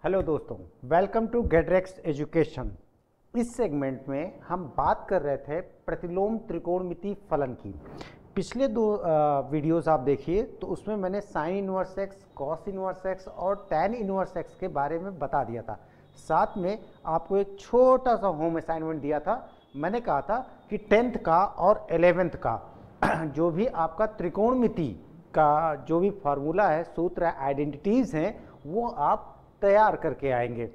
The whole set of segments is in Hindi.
हेलो दोस्तों, वेलकम टू गेटरेक्स एजुकेशन। इस सेगमेंट में हम बात कर रहे थे प्रतिलोम त्रिकोणमिति फलन की। पिछले दो वीडियोस आप देखिए तो उसमें मैंने sign inverse x, cos inverse x और टैन इनवर्स एक्स के बारे में बता दिया था। साथ में आपको एक छोटा सा होम असाइनमेंट दिया था। मैंने कहा था कि 10th का और 11th का जो भी आपका त्रिकोणमिति का जो भी फार्मूला है, सूत्र है, आइडेंटिटीज़ हैं, वो आप तैयार करके आएंगे।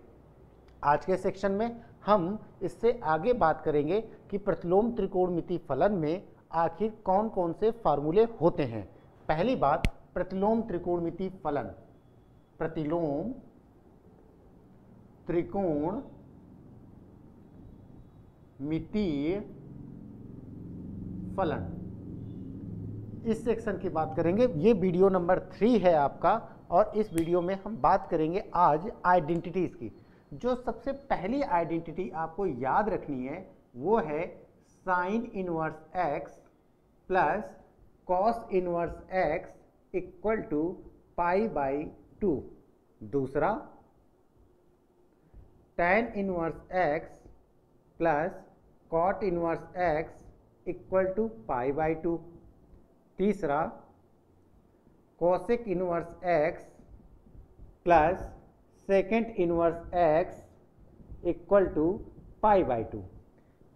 आज के सेक्शन में हम इससे आगे बात करेंगे कि प्रतिलोम त्रिकोणमिति फलन में आखिर कौन कौन से फार्मूले होते हैं। पहली बात, प्रतिलोम त्रिकोणमिति फलन, प्रतिलोम त्रिकोणमिति फलन, इस सेक्शन की बात करेंगे। ये वीडियो नंबर 3 है आपका, और इस वीडियो में हम बात करेंगे आज आइडेंटिटीज की। जो सबसे पहली आइडेंटिटी आपको याद रखनी है वो है sine inverse x plus cos inverse x equal to pi by 2। दूसरा, tan inverse x plus cot inverse x equal to pi by 2। तीसरा, cosec inverse x plus second inverse x equal to pi by 2।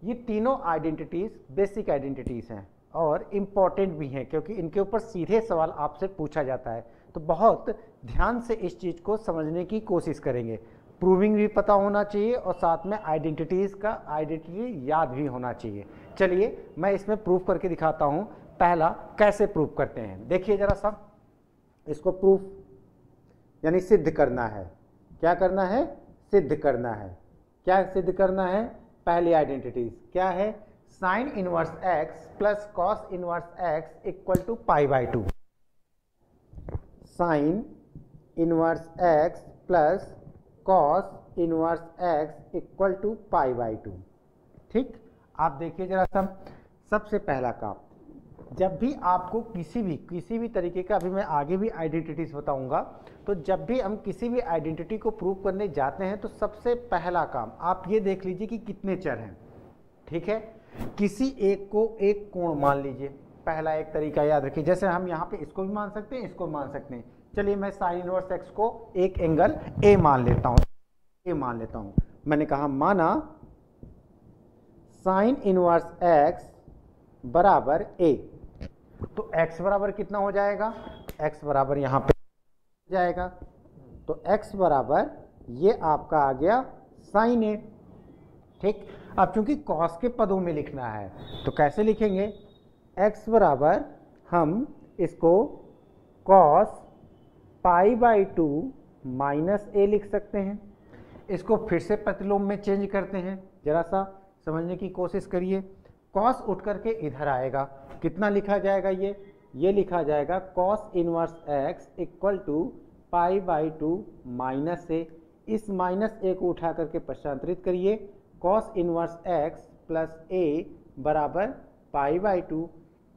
ये तीनों आइडेंटिटीज बेसिक आइडेंटिटीज हैं और इम्पॉर्टेंट भी हैं, क्योंकि इनके ऊपर सीधे सवाल आपसे पूछा जाता है। तो बहुत ध्यान से इस चीज़ को समझने की कोशिश करेंगे। प्रूविंग भी पता होना चाहिए और साथ में आइडेंटिटीज़ का आइडेंटिटी याद भी होना चाहिए। चलिए मैं इसमें प्रूव करके दिखाता हूँ। पहला, कैसे प्रूव करते हैं, देखिए ज़रा सा। इसको प्रूफ यानी सिद्ध करना है। क्या करना है? सिद्ध करना है। क्या सिद्ध करना है? पहली आइडेंटिटीज क्या है? Sine inverse x plus cos inverse x equal to pi by 2। Sine inverse x plus cos inverse x equal to pi by 2। ठीक, आप देखिए जरा सा। सबसे पहला काम, जब भी आपको किसी भी तरीके का, अभी मैं आगे भी आइडेंटिटीज बताऊंगा, तो जब भी हम किसी भी आइडेंटिटी को प्रूव करने जाते हैं तो सबसे पहला काम आप ये देख लीजिए कि कितने चर हैं। ठीक है, किसी एक को एक कोण मान लीजिए। पहला एक तरीका याद रखिए। जैसे हम यहाँ पे इसको भी मान सकते हैं, इसको भी मान सकते हैं। चलिए मैं साइन इनवर्स एक्स को एक एंगल ए मान लेता हूँ। ए मान लेता हूँ, मैंने कहा माना साइन इनवर्स एक्स बराबर ए। तो x बराबर कितना हो जाएगा? x बराबर यहाँ पे जाएगा, तो x बराबर ये आपका आ गया साइन ए। ठीक, अब चूंकि कॉस के पदों में लिखना है तो कैसे लिखेंगे? x बराबर हम इसको कॉस पाई बाई 2 माइनस ए लिख सकते हैं। इसको फिर से प्रतिलोम में चेंज करते हैं, जरा सा समझने की कोशिश करिए। कॉस उठ करके इधर आएगा, कितना लिखा जाएगा? ये लिखा जाएगा cos inverse x equal to pi by 2 minus a. इस माइनस ए को उठा करके पश्चांतरित करिए। Cos inverse x plus a बराबर पाई बाई 2।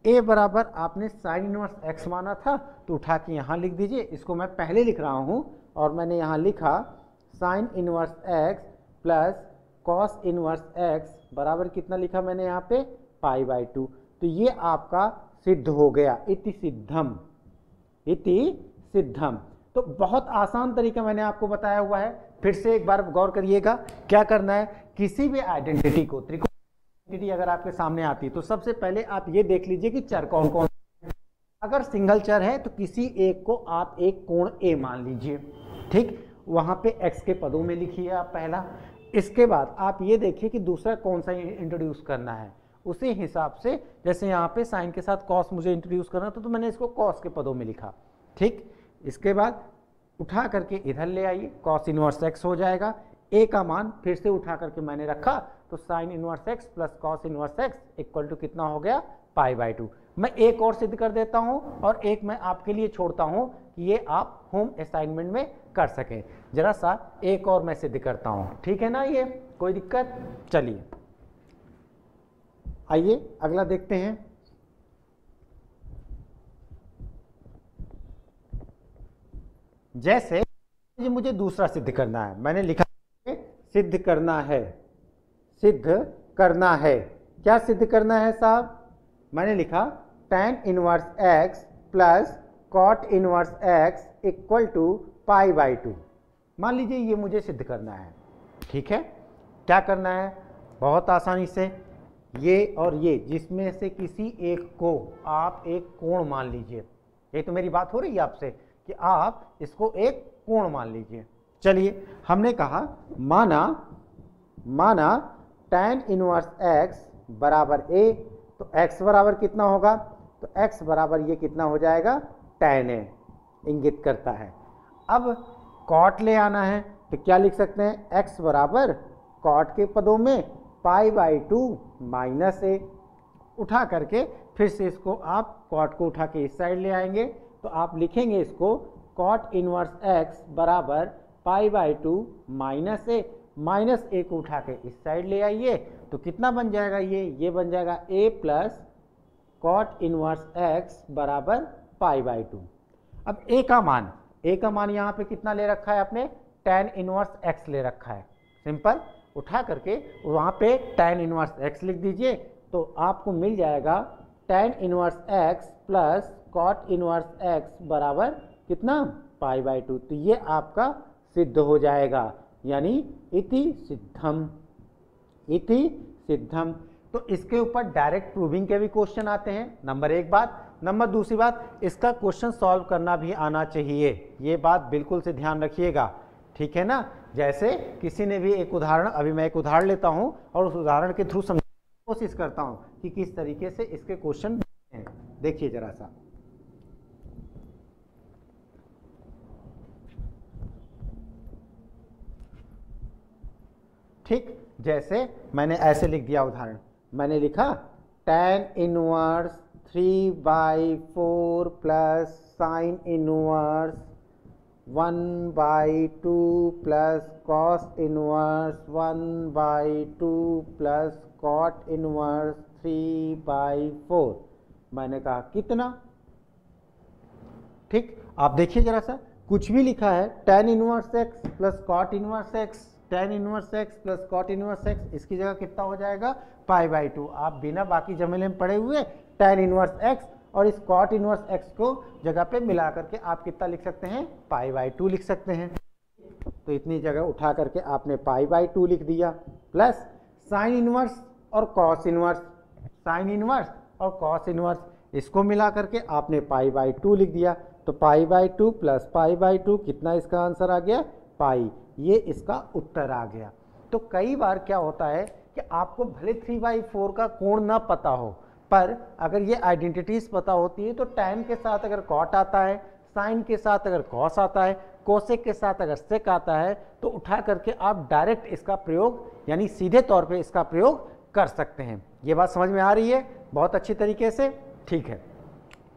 ए बराबर आपने साइन इनवर्स एक्स माना था तो उठा के यहाँ लिख दीजिए। इसको मैं पहले लिख रहा हूँ और मैंने यहाँ लिखा sign inverse x plus cos inverse x बराबर कितना लिखा मैंने यहाँ पे? पाई बाई 2। तो ये आपका सिद्ध हो गया, इति सिद्धम, इति सिद्धम। तो बहुत आसान तरीका मैंने आपको बताया हुआ है। फिर से एक बार गौर करिएगा। क्या करना है? किसी भी आइडेंटिटी को, त्रिकोण आइडेंटिटी अगर आपके सामने आती है तो सबसे पहले आप ये देख लीजिए कि चर कौन कौन। अगर सिंगल चर है तो किसी एक को आप एक कोण ए मान लीजिए। ठीक, वहां पे x के पदों में लिखिए आप पहला। इसके बाद आप ये देखिए कि दूसरा कौन सा इंट्रोड्यूस करना है। उसी हिसाब से, जैसे यहाँ पे साइन के साथ कॉस मुझे इंट्रोड्यूस करना था तो मैंने इसको कॉस के पदों में लिखा। ठीक, इसके बाद उठा करके इधर ले आइए, कॉस इनवर्स एक्स हो जाएगा। ए का मान फिर से उठा करके मैंने रखा, तो sine inverse x plus cos inverse x equal to कितना हो गया? Pi by 2। मैं एक और सिद्ध कर देता हूँ और एक मैं आपके लिए छोड़ता हूँ कि ये आप होम असाइनमेंट में कर सकें। जरा सा एक और मैं सिद्ध करता हूँ, ठीक है ना? ये कोई दिक्कत? चलिए आइए अगला देखते हैं। जैसे ये मुझे दूसरा सिद्ध करना है, मैंने लिखा सिद्ध करना है, सिद्ध करना है। क्या सिद्ध करना है साहब? मैंने लिखा tan inverse x plus cot inverse x equal to pi by 2। मान लीजिए ये मुझे सिद्ध करना है, ठीक है। क्या करना है? बहुत आसानी से ये और ये जिसमें से किसी एक को आप एक कोण मान लीजिए। ये तो मेरी बात हो रही है आपसे कि आप इसको एक कोण मान लीजिए। चलिए हमने कहा माना tan इनवर्स x बराबर a, तो x बराबर कितना होगा? तो x बराबर ये कितना हो जाएगा? tan a इंगित करता है। अब cot ले आना है, तो क्या लिख सकते हैं? x बराबर cot के पदों में पाई बाई 2 माइनस a। उठा करके फिर से इसको आप cot को उठा के इस साइड ले आएंगे, तो आप लिखेंगे इसको cot इनवर्स x बराबर pi by 2 minus a। Minus a को उठा के इस साइड ले आइए, तो कितना बन जाएगा? ये बन जाएगा a plus cot inverse x बराबर पाई बाई 2। अब a का मान यहाँ पे कितना ले रखा है आपने? tan इनवर्स x ले रखा है। सिंपल, उठा करके वहाँ पे tan इनवर्स x लिख दीजिए, तो आपको मिल जाएगा tan inverse x plus cot inverse x बराबर कितना? पाई बाई 2। तो ये आपका सिद्ध हो जाएगा, यानी इति सिद्धम, इति सिद्धम। तो इसके ऊपर डायरेक्ट प्रूविंग के भी क्वेश्चन आते हैं, नंबर एक बात। नंबर दूसरी बात, इसका क्वेश्चन सॉल्व करना भी आना चाहिए, ये बात बिल्कुल से ध्यान रखिएगा, ठीक है ना। जैसे किसी ने भी एक उदाहरण, अभी मैं एक उदाहरण लेता हूं और उस उदाहरण के थ्रू समझने की कोशिश करता हूं कि किस तरीके से इसके क्वेश्चन हैं। देखिए जरा सा, ठीक, जैसे मैंने ऐसे लिख दिया उदाहरण, मैंने लिखा tan inverse 3/4 plus sine inverse 1/2 plus cos inverse 1/2 plus cot inverse 3/4। मैंने कहा कितना? ठीक, आप देखिए जरा सा, कुछ भी लिखा है tan inverse x plus cot inverse x, tan inverse x plus cot inverse x, इसकी जगह कितना हो जाएगा? Pi by 2। आप बिना बाकी जमेले में पड़े हुए tan इनवर्स x और इस कॉट इनवर्स x को जगह पे मिला करके आप कितना लिख सकते हैं? पाई बाई 2 लिख सकते हैं। तो इतनी जगह उठा करके आपने पाई बाई 2 लिख दिया, प्लस साइन इनवर्स और कॉस इनवर्स, साइन इनवर्स और कॉस इनवर्स, इसको मिला करके आपने पाई बाई 2 लिख दिया। तो पाई बाई 2 प्लस पाई बाई 2, कितना इसका आंसर आ गया? पाई। ये इसका उत्तर आ गया। तो कई बार क्या होता है कि आपको भले 3/4 का कोण ना पता हो, पर अगर ये आइडेंटिटीज पता होती है तो tan के साथ अगर cot आता है, साइन के साथ अगर cos आता है, कोसेक के साथ अगर sec आता है, तो उठा करके आप डायरेक्ट इसका प्रयोग यानी सीधे तौर पे इसका प्रयोग कर सकते हैं। ये बात समझ में आ रही है बहुत अच्छी तरीके से? ठीक है,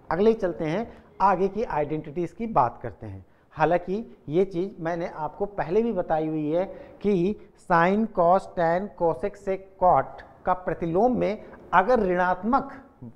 अगले चलते हैं, आगे की आइडेंटिटीज की बात करते हैं। हालांकि ये चीज़ मैंने आपको पहले भी बताई हुई है कि साइन, कॉस, टैन, कोसेक, सेक, कॉट का प्रतिलोम में अगर ऋणात्मक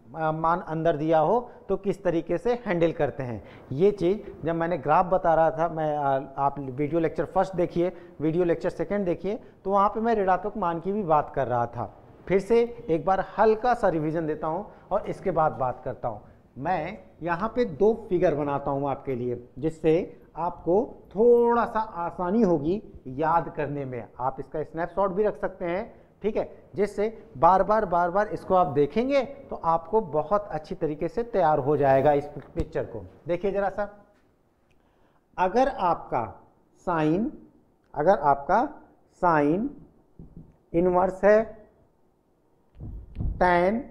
मान अंदर दिया हो तो किस तरीके से हैंडल करते हैं। ये चीज़ जब मैंने ग्राफ बता रहा था, मैं आप वीडियो लेक्चर फर्स्ट देखिए, वीडियो लेक्चर सेकंड देखिए, तो वहाँ पे मैं ऋणात्मक मान की भी बात कर रहा था। फिर से एक बार हल्का सा रिवीजन देता हूँ और इसके बाद बात करता हूँ। मैं यहाँ पे दो फिगर बनाता हूँ आपके लिए, जिससे आपको थोड़ा सा आसानी होगी याद करने में। आप इसका स्नैपशॉट भी रख सकते हैं, ठीक है, जिससे बार बार इसको आप देखेंगे तो आपको बहुत अच्छी तरीके से तैयार हो जाएगा इस पिक्चर को। देखिए जरा सा, अगर आपका साइन इनवर्स है, टैन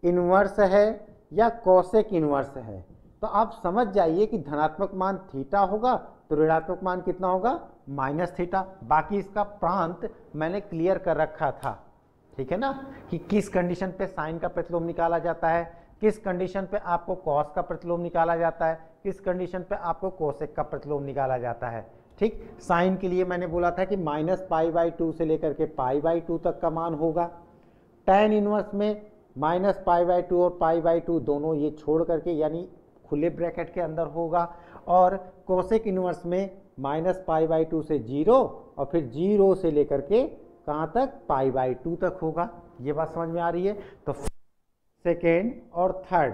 इनवर्स है या कोसेक इनवर्स है, तो आप समझ जाइए कि धनात्मक मान थीटा होगा तो ऋणात्मक मान कितना होगा? Minus theta. बाकी इसका प्रांत मैंने क्लियर कर रखा था, ठीक है ना, कि किस कंडीशन पे साइन का प्रतिलोम निकाला जाता है, किस कंडीशन पे आपको कॉस का प्रतिलोम निकाला जाता है, किस कंडीशन पे आपको कोसेक का प्रतिलोम निकाला जाता है। ठीक, साइन के लिए मैंने बोला था कि -π/2 से लेकर के π/2 तक का मान होगा। टैन इनवर्स में -π/2 और π/2 दोनों ये छोड़ करके यानी खुले ब्रैकेट के अंदर होगा, और कोसेक इनवर्स में माइनस पाई बाई 2 से 0 और फिर 0 से लेकर के कहाँ तक, पाई बाई 2 तक होगा। ये बात समझ में आ रही है। तो सेकेंड और थर्ड,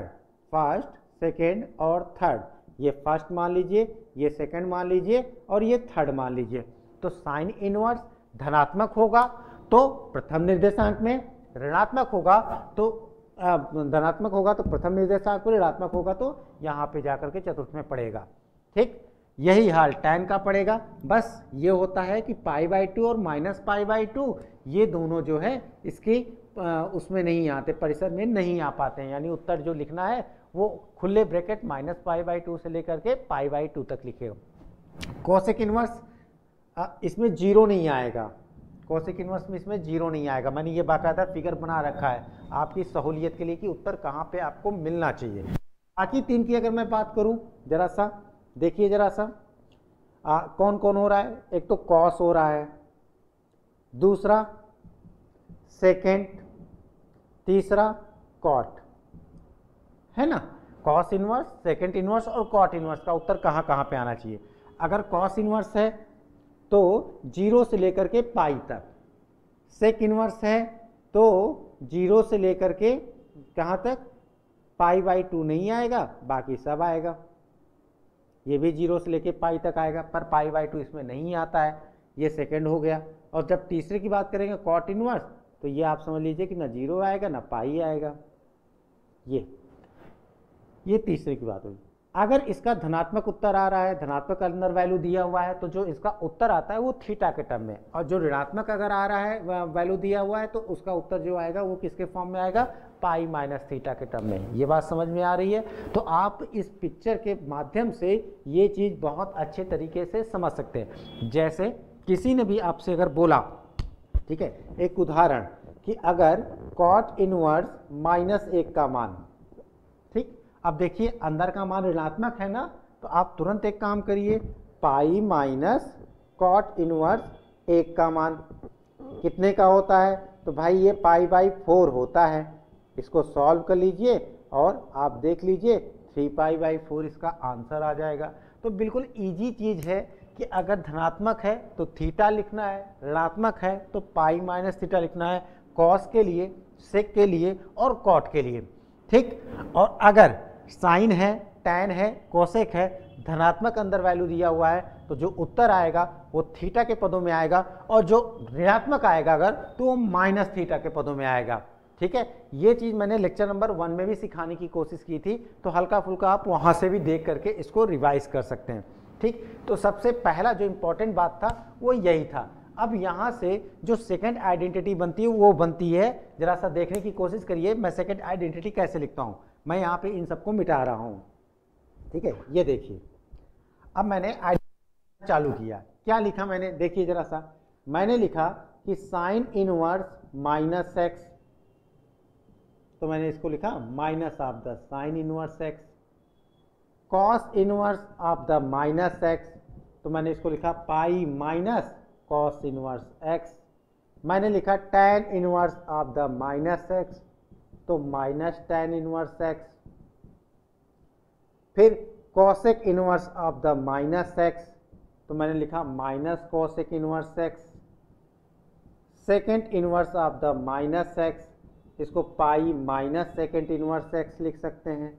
फर्स्ट सेकेंड और थर्ड, ये फर्स्ट मान लीजिए, ये सेकेंड मान लीजिए और ये थर्ड मान लीजिए। तो साइन इनवर्स धनात्मक होगा तो प्रथम निर्देशांक में, ऋणात्मक होगा तो धनात्मक होगा तो प्रथम निर्देशांक में, ऋणात्मक होगा तो यहाँ पे जाकर के चतुर्थ में पड़ेगा। ठीक, यही हाल tan का पड़ेगा। बस ये होता है कि पाई बाई 2 और माइनस पाई बाई 2 ये दोनों जो है इसकी उसमें नहीं आते, परिसर में नहीं आ पाते हैं, यानी उत्तर जो लिखना है वो खुले ब्रैकेट माइनस पाई बाई 2 से लेकर के पाई बाई 2 तक लिखेगा। कोसेक इनवर्स इसमें 0 नहीं आएगा, कोसेक इनवर्स में इसमें 0 नहीं आएगा। मैंने ये बाकायदा फिगर बना रखा है आपकी सहूलियत के लिए कि उत्तर कहाँ पे आपको मिलना चाहिए। बाकी 3 की अगर मैं बात करूं, जरा सा देखिए, जरा सा कौन कौन हो रहा है। एक तो कॉस हो रहा है, दूसरा सेकेंड, तीसरा कॉट, है ना। कॉस इनवर्स, सेकेंड इनवर्स और कॉट इनवर्स का उत्तर कहाँ कहाँ पे आना चाहिए। अगर कॉस इनवर्स है तो 0 से लेकर के पाई तक, सेक इनवर्स है तो 0 से लेकर के कहाँ तक, पाई बाई 2 नहीं आएगा, बाकी सब आएगा। ये भी 0 से लेके पाई तक आएगा, पर पाई बाई 2 इसमें नहीं आता है। ये सेकंड हो गया। और जब तीसरे की बात करेंगे कॉट इनवर्स, तो ये आप समझ लीजिए कि ना 0 आएगा ना पाई आएगा। ये तीसरे की बात हुई। अगर इसका धनात्मक उत्तर आ रहा है, धनात्मक अंदर वैल्यू दिया हुआ है, तो जो इसका उत्तर आता है वो थीटा के टर्म में, और जो ऋणात्मक अगर आ रहा है वैल्यू दिया हुआ है तो उसका उत्तर जो आएगा वो किसके फॉर्म में आएगा, पाई माइनस थीटा के टर्म में। ये बात समझ में आ रही है। तो आप इस पिक्चर के माध्यम से ये चीज़ बहुत अच्छे तरीके से समझ सकते हैं। जैसे किसी ने भी आपसे अगर बोला, ठीक है, एक उदाहरण कि अगर कॉट इनवर्स -1 का मान, ठीक, अब देखिए अंदर का मान ऋणात्मक है ना, तो आप तुरंत एक काम करिए, पाई माइनस कॉट इनवर्स 1 का मान कितने का होता है, तो भाई ये पाई बाई 4 होता है। इसको सॉल्व कर लीजिए और आप देख लीजिए 3 पाई बाई 4 इसका आंसर आ जाएगा। तो बिल्कुल इजी चीज़ है कि अगर धनात्मक है तो थीटा लिखना है, ऋणात्मक है तो पाई माइनस थीटा लिखना है, कॉस के लिए, सेक के लिए और कॉट के लिए, ठीक। और अगर साइन है, टैन है, कोसेक है, धनात्मक अंदर वैल्यू दिया हुआ है, तो जो उत्तर आएगा वो थीटा के पदों में आएगा, और जो ऋणात्मक आएगा अगर, तो वो माइनस थीटा के पदों में आएगा, ठीक है। ये चीज़ मैंने लेक्चर नंबर 1 में भी सिखाने की कोशिश की थी, तो हल्का फुल्का आप वहाँ से भी देख करके इसको रिवाइज कर सकते हैं, ठीक। तो सबसे पहला जो इम्पोर्टेंट बात था वो यही था। अब यहाँ से जो सेकंड आइडेंटिटी बनती है वो बनती है, जरा सा देखने की कोशिश करिए मैं सेकंड आइडेंटिटी कैसे लिखता हूँ। मैं यहाँ पे इन सबको मिटा रहा हूँ, ठीक है। ये देखिए, अब मैंने आइडेंटिटी चालू किया, क्या लिखा मैंने, देखिए जरा सा, मैंने लिखा कि साइन इनवर्स माइनस एक्स, तो मैंने इसको लिखा minus of the sine inverse x, cos inverse of the minus x, तो मैंने इसको लिखा pi minus cos inverse x. मैंने लिखा tan inverse of the minus x, तो माइनस टैन इनवर्स एक्स। फिर cosec inverse of the minus x, तो मैंने लिखा minus cosec inverse x. Second inverse of the minus x, इसको pi minus second inverse x लिख सकते हैं।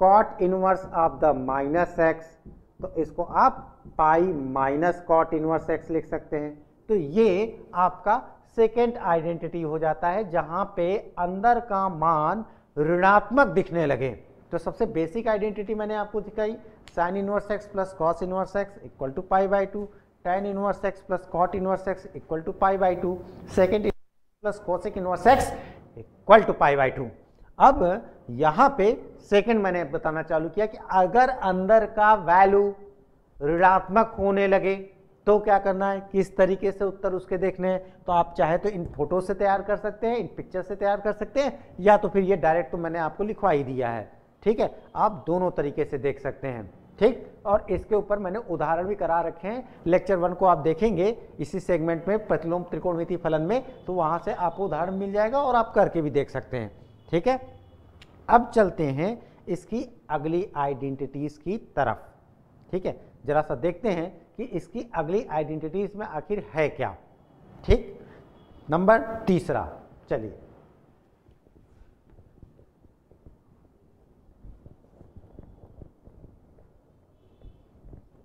Cot inverse of the minus x, तो इसको आप pi minus cot inverse x लिख सकते हैं। तो ये आपका सेकेंड आइडेंटिटी हो जाता है, जहां पे अंदर का मान ऋणात्मक दिखने लगे। तो सबसे बेसिक आइडेंटिटी मैंने आपको दिखाई, sine inverse x plus cos inverse x equal to pi by 2, tan inverse x plus cot inverse x equal to pi by 2, second plus cosec inverse x equal to pi by 2। अब यहाँ पे सेकंड मैंने बताना चालू किया कि अगर अंदर का वैल्यू ऋणात्मक होने लगे तो क्या करना है, किस तरीके से उत्तर उसके देखने हैं। तो आप चाहे तो इन फोटो से तैयार कर सकते हैं, इन पिक्चर से तैयार कर सकते हैं, या तो फिर ये डायरेक्ट तो मैंने आपको लिखवा ही दिया है, ठीक है। आप दोनों तरीके से देख सकते हैं, ठीक। और इसके ऊपर मैंने उदाहरण भी करा रखे हैं, लेक्चर 1 को आप देखेंगे इसी सेगमेंट में प्रतिलोम त्रिकोणमिति फलन में, तो वहां से आपको उदाहरण मिल जाएगा और आप करके भी देख सकते हैं, ठीक है। अब चलते हैं इसकी अगली आइडेंटिटीज की तरफ, ठीक है। जरा सा देखते हैं कि इसकी अगली आइडेंटिटीज में आखिर है क्या। ठीक, नंबर तीसरा, चलिए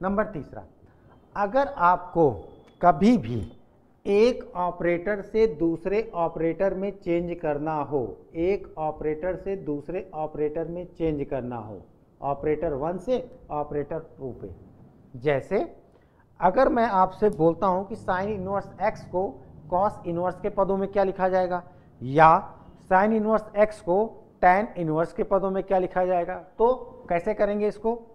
नंबर तीसरा, अगर आपको कभी भी एक ऑपरेटर से दूसरे ऑपरेटर में चेंज करना हो, एक ऑपरेटर से दूसरे ऑपरेटर में चेंज करना हो, ऑपरेटर 1 से ऑपरेटर 2 पे, जैसे अगर मैं आपसे बोलता हूं कि साइन इनवर्स x को कॉस इनवर्स के पदों में क्या लिखा जाएगा, या साइन इनवर्स x को टैन इनवर्स के पदों में क्या लिखा जाएगा, तो कैसे करेंगे इसको।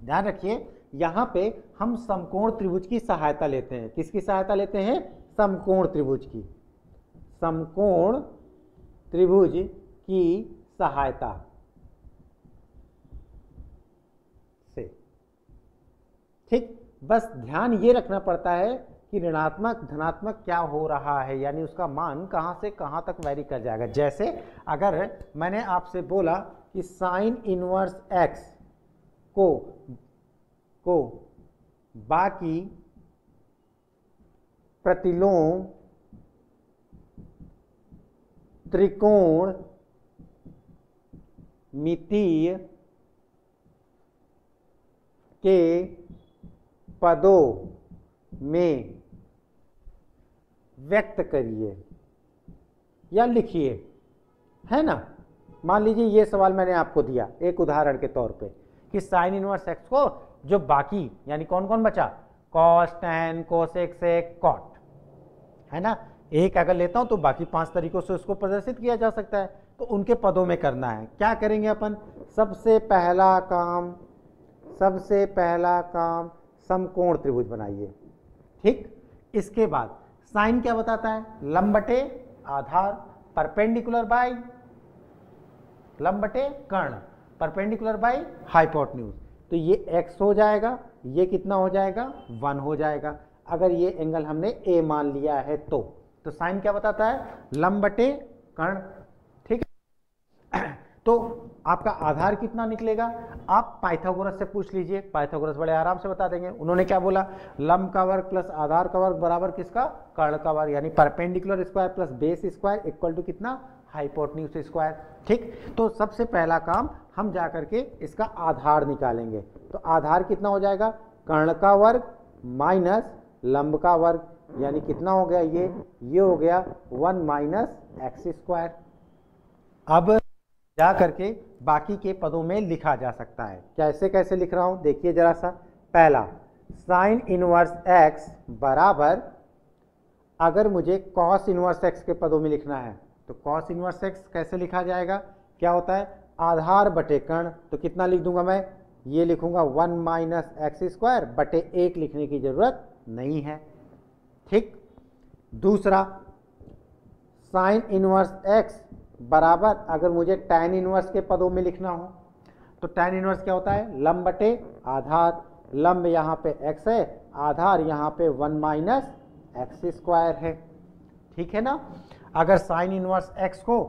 ध्यान रखिए, यहां पे हम समकोण त्रिभुज की सहायता लेते हैं। किसकी सहायता लेते हैं? समकोण त्रिभुज की, समकोण त्रिभुज की सहायता से। ठीक, बस ध्यान ये रखना पड़ता है कि ऋणात्मक धनात्मक क्या हो रहा है, यानी उसका मान कहां से कहां तक वैरी कर जाएगा। जैसे अगर मैंने आपसे बोला कि साइन इनवर्स x को बाकी प्रतिलोम त्रिकोण मितीय के पदों में व्यक्त करिए या लिखिए, है ना। मान लीजिए ये सवाल मैंने आपको दिया एक उदाहरण के तौर पे कि साइन इनवर्स x को जो बाकी यानी कौन कौन बचा, कॉस, टैन, कोसेक, सेक, कॉट, है ना। एक अगर लेता हूं तो बाकी 5 तरीकों से उसको प्रदर्शित किया जा सकता है, तो उनके पदों में करना है। क्या करेंगे अपन, सबसे पहला काम समकोण त्रिभुज बनाइए। ठीक, इसके बाद साइन क्या बताता है, लंब बटे आधार, परपेंडिकुलर बाय लंब बटे कर्ण, परपेंडिकुलर बाय हाइपोटेन्यूज। तो ये x हो जाएगा, ये कितना हो जाएगा, 1 हो जाएगा। अगर ये एंगल हमने a मान लिया है तो साइन क्या बताता है, लंब बटे कर्ण। ठीक है, तो आपका आधार कितना निकलेगा, आप पाइथागोरस से पूछ लीजिए, पाइथागोरस बड़े आराम से बता देंगे। उन्होंने क्या बोला, लंब का वर्ग प्लस आधार का वर्ग बराबर किसका, कर्ण का वर्ग, यानी perpendicular square plus base square equal to कितना, हाइपोटेन्यूज स्क्वायर। ठीक, तो सबसे पहला काम हम जा करके इसका आधार निकालेंगे। तो आधार कितना हो जाएगा, कर्ण का वर्ग माइनस लंब का वर्ग, यानी कितना हो गया, ये हो गया 1 माइनस एक्स स्क्वायर। अब जा करके बाकी के पदों में लिखा जा सकता है। कैसे कैसे लिख रहा हूं, देखिए जरा सा। पहला, साइन इनवर्स x बराबर, अगर मुझे कॉस इनवर्स x के पदों में लिखना है तो कॉस इनवर्स x कैसे लिखा जाएगा, क्या होता है, आधार बटे कर्ण। तो कितना लिख दूंगा मैं, ये लिखूंगा 1 माइनस एक्स स्क्वायर बटे 1 लिखने की जरूरत नहीं है। ठीक, दूसरा, साइन इनवर्स x बराबर, अगर मुझे टैन इनवर्स के पदों में लिखना हो तो टैन इनवर्स क्या होता है, लंब बटे आधार, लंब यहाँ पे x है, आधार यहाँ पे 1 माइनस एक्स स्क्वायर है। ठीक है ना। अगर साइन इनवर्स x को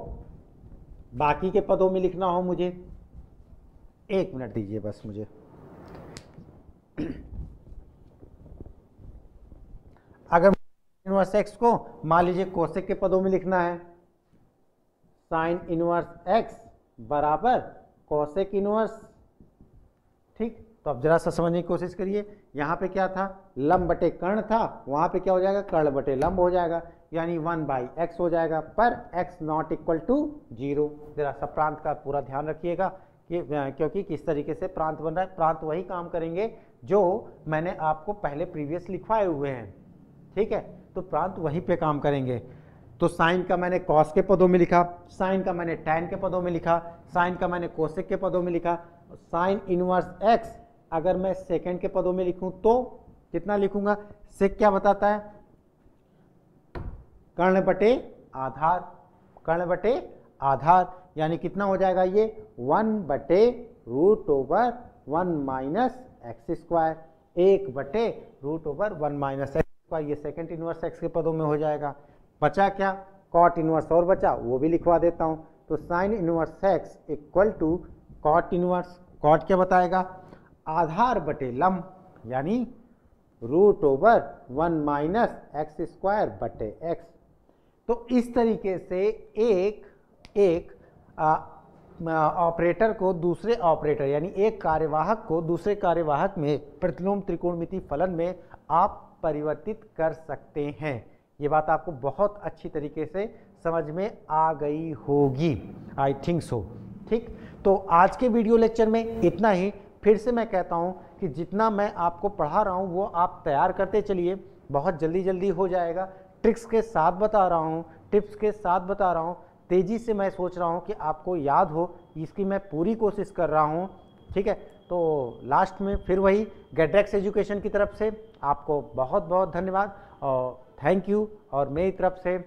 बाकी के पदों में लिखना हो मुझे, 1 मिनट दीजिए बस मुझे। अगर इनवर्स x को मान लीजिए कोसेक के पदों में लिखना है, साइन इनवर्स x बराबर कोसेक इनवर्स। ठीक, तो अब जरा सा समझने की कोशिश करिए। यहाँ पे क्या था, लंब बटे कर्ण था, वहां पे क्या हो जाएगा, कर्ण बटे लंब हो जाएगा, यानी 1/x हो जाएगा, पर x नॉट इक्वल टू 0। जरा सा प्रांत का पूरा ध्यान रखिएगा कि क्योंकि किस तरीके से प्रांत बन रहा है। प्रांत वही काम करेंगे जो मैंने आपको पहले प्रीवियस लिखवाए हुए हैं। ठीक है, तो प्रांत वहीं पे काम करेंगे। तो साइन का मैंने कॉस के पदों में लिखा, साइन का मैंने टैन के पदों में लिखा, साइन का मैंने कोसेक के पदों में लिखा। साइन इनवर्स x अगर मैं सेकेंड के पदों में लिखूं तो कितना लिखूंगा, सेक क्या बताता है, कर्ण बटे आधार, कर्ण बटे आधार, यानी कितना हो जाएगा, ये 1/√1 minus X square, 1/√1 minus X square, ये सेकेंड इनवर्स x के पदों में हो जाएगा। बचा क्या, कॉट इनवर्स और बचा, वो भी लिखवा देता हूं। तो sine inverse x equal to cot inverse, cot क्या बताएगा, आधार बटे लंब, यानी √1 माइनस एक्स स्क्वायर बटे एक्स। तो इस तरीके से एक ऑपरेटर को दूसरे ऑपरेटर यानी एक कार्यवाहक को दूसरे कार्यवाहक में प्रतिलोम त्रिकोणमिति फलन में आप परिवर्तित कर सकते हैं। ये बात आपको बहुत अच्छी तरीके से समझ में आ गई होगी, आई थिंक सो। ठीक, तो आज के वीडियो लेक्चर में इतना ही। फिर से मैं कहता हूँ कि जितना मैं आपको पढ़ा रहा हूँ वो आप तैयार करते चलिए, बहुत जल्दी जल्दी हो जाएगा। ट्रिक्स के साथ बता रहा हूँ, टिप्स के साथ बता रहा हूँ, तेज़ी से मैं सोच रहा हूँ कि आपको याद हो, इसकी मैं पूरी कोशिश कर रहा हूँ। ठीक है, तो लास्ट में फिर वही गेटरेक्स एजुकेशन की तरफ से आपको बहुत बहुत धन्यवाद और थैंक यू, और मेरी तरफ से